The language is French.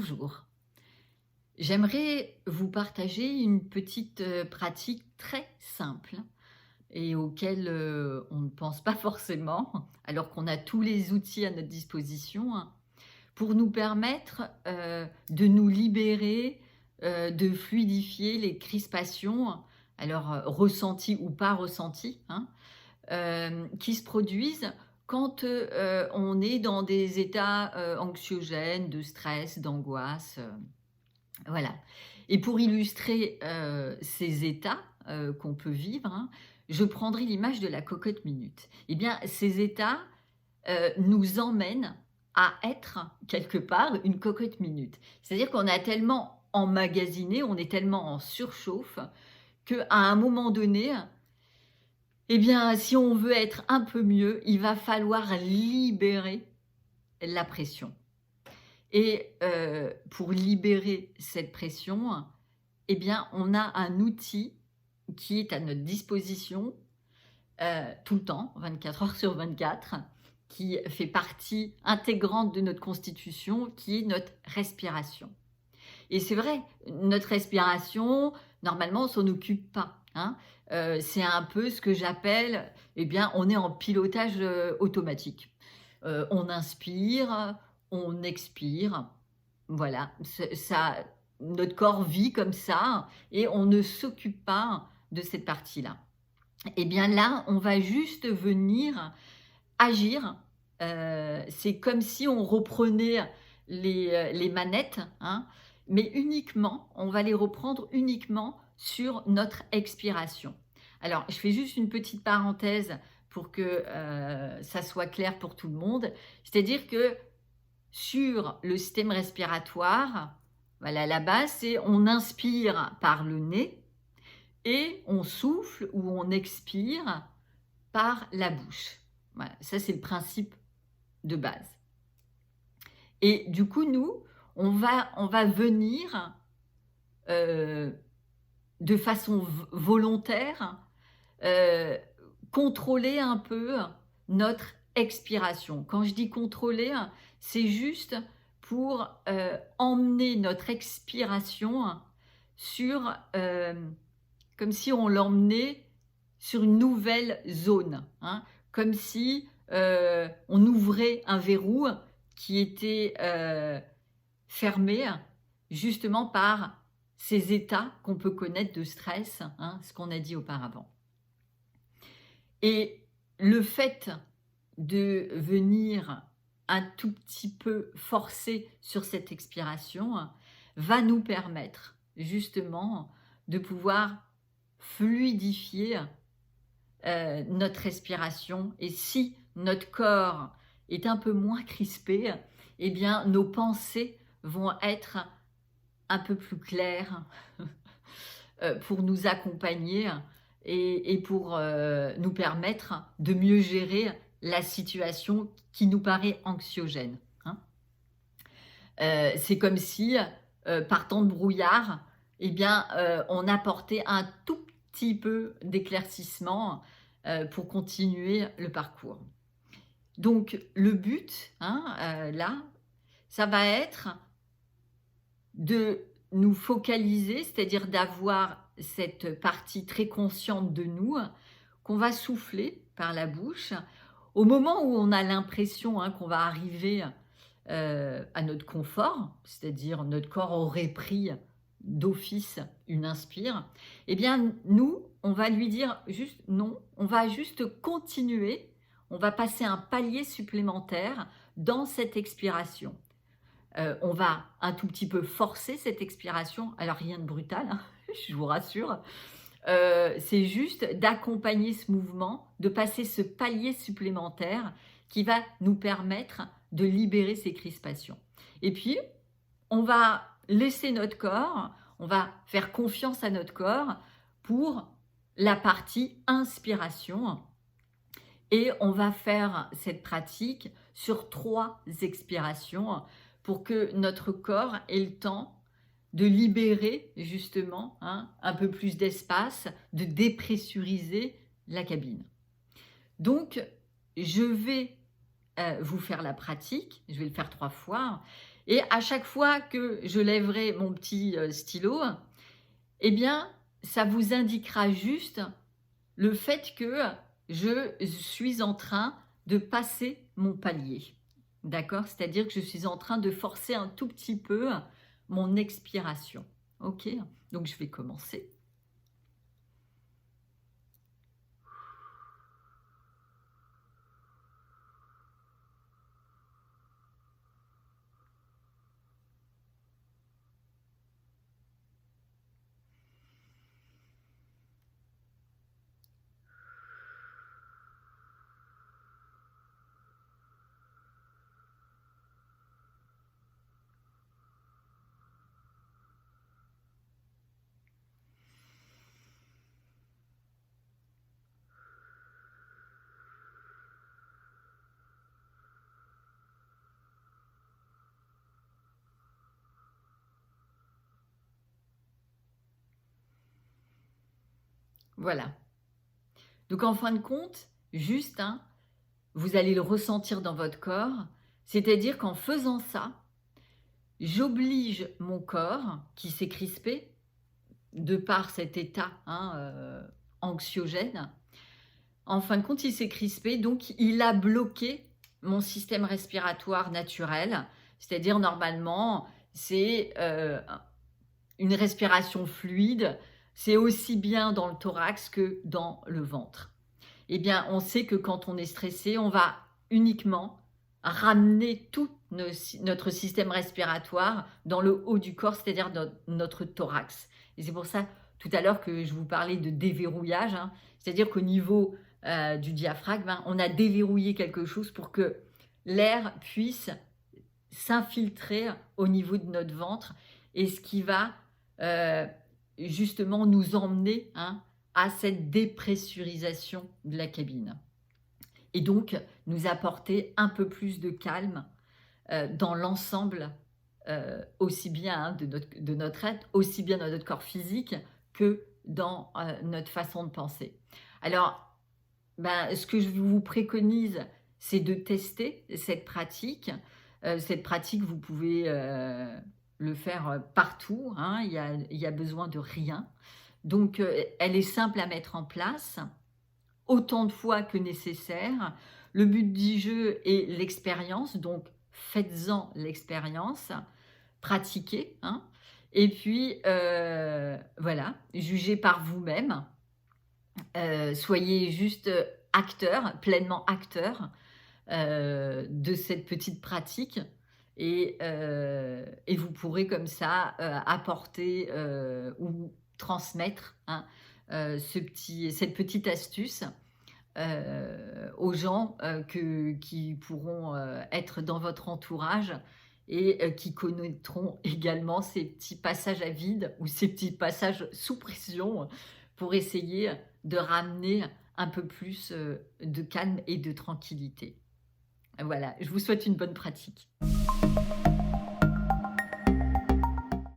Bonjour, j'aimerais vous partager une petite pratique très simple et auquel on ne pense pas forcément, alors qu'on a tous les outils à notre disposition, hein, pour nous permettre de nous libérer, de fluidifier les crispations, alors ressenties ou pas ressenties, hein, qui se produisent quand on est dans des états anxiogènes, de stress, d'angoisse. Voilà. Et pour illustrer, ces états, qu'on peut vivre, hein, je prendrai l'image de la cocotte minute. Eh bien, ces états, nous emmènent à être quelque part une cocotte minute. C'est-à-dire qu'on a tellement emmagasiné, on est tellement en surchauffe qu'à un moment donné, eh bien, si on veut être un peu mieux, il va falloir libérer la pression. Et pour libérer cette pression, eh bien, on a un outil qui est à notre disposition, tout le temps, 24 heures sur 24, qui fait partie intégrante de notre constitution, qui est notre respiration. Et c'est vrai, notre respiration, normalement, on s'en occupe pas, hein. C'est un peu ce que j'appelle, eh bien, on est en pilotage, automatique. On inspire, on expire, voilà, ça notre corps vit comme ça et on ne s'occupe pas de cette partie-là. Et bien là, on va juste venir agir, c'est comme si on reprenait les manettes, hein, mais uniquement on va les reprendre uniquement sur notre expiration. Alors, je fais juste une petite parenthèse pour que, ça soit clair pour tout le monde. C'est-à-dire que sur le système respiratoire, voilà, la base, c'est on inspire par le nez et on souffle ou on expire par la bouche. Voilà, ça c'est le principe de base. Et du coup, nous, on va venir de façon volontaire euh, contrôler un peu notre expiration. Quand je dis contrôler, c'est juste pour emmener notre expiration sur, comme si on l'emmenait sur une nouvelle zone, hein, comme si on ouvrait un verrou qui était fermé justement par ces états qu'on peut connaître de stress, hein, ce qu'on a dit auparavant. Et le fait de venir un tout petit peu forcer sur cette expiration va nous permettre justement de pouvoir fluidifier notre respiration. Et si notre corps est un peu moins crispé, eh bien nos pensées vont être un peu plus claires pour nous accompagner et pour nous permettre de mieux gérer la situation qui nous paraît anxiogène, hein. C'est comme si, partant de brouillard, eh bien, on apportait un tout petit peu d'éclaircissement pour continuer le parcours. Donc le but, hein, là, ça va être de nous focaliser, c'est-à-dire d'avoir cette partie très consciente de nous qu'on va souffler par la bouche. Au moment où on a l'impression qu'on va arriver à notre confort, c'est-à-dire notre corps aurait pris d'office une inspire, eh bien nous, on va lui dire juste non, on va juste continuer, on va passer un palier supplémentaire dans cette expiration. On va un tout petit peu forcer cette expiration, alors rien de brutal, hein, je vous rassure. C'est juste d'accompagner ce mouvement, de passer ce palier supplémentaire qui va nous permettre de libérer ces crispations. Et puis, on va laisser notre corps, on va faire confiance à notre corps pour la partie inspiration. Et on va faire cette pratique sur 3 expirations pour que notre corps ait le temps de libérer justement un peu plus d'espace, de dépressuriser la cabine. Donc, je vais vous faire la pratique, je vais le faire 3 fois, Et à chaque fois que je lèverai mon petit, stylo, eh bien, ça vous indiquera juste le fait que je suis en train de passer mon palier. D'accord? C'est-à-dire que je suis en train de forcer un tout petit peu mon expiration. OK? Donc je vais commencer. Voilà. Donc en fin de compte, juste, hein, vous allez le ressentir dans votre corps, c'est-à-dire qu'en faisant ça, j'oblige mon corps qui s'est crispé, de par cet état, hein, anxiogène. En fin de compte, il s'est crispé, donc il a bloqué mon système respiratoire naturel. C'est-à-dire normalement, c'est, une respiration fluide, c'est aussi bien dans le thorax que dans le ventre. Eh bien, on sait que quand on est stressé, on va uniquement ramener tout notre système respiratoire dans le haut du corps, c'est-à-dire notre thorax. Et c'est pour ça, tout à l'heure, que je vous parlais de déverrouillage, hein. C'est-à-dire qu'au niveau du diaphragme, hein, on a déverrouillé quelque chose pour que l'air puisse s'infiltrer au niveau de notre ventre, et ce qui va euh, justement nous emmener, hein, à cette dépressurisation de la cabine. Et donc, nous apporter un peu plus de calme dans l'ensemble, aussi bien, hein, de notre être, aussi bien dans notre corps physique que dans notre façon de penser. Alors, ben, ce que je vous préconise, c'est de tester cette pratique. Cette pratique, vous pouvez le faire partout, hein, il y a besoin de rien. Donc, elle est simple à mettre en place, autant de fois que nécessaire. Le but du jeu est l'expérience, donc faites-en l'expérience, pratiquez, hein, et puis voilà, jugez par vous-même. Soyez juste acteur, pleinement acteur de cette petite pratique, et vous pourrez comme ça apporter ou transmettre, hein, cette petite astuce aux gens qui pourront être dans votre entourage, et qui connaîtront également ces petits passages à vide ou ces petits passages sous pression pour essayer de ramener un peu plus de calme et de tranquillité. Voilà, je vous souhaite une bonne pratique.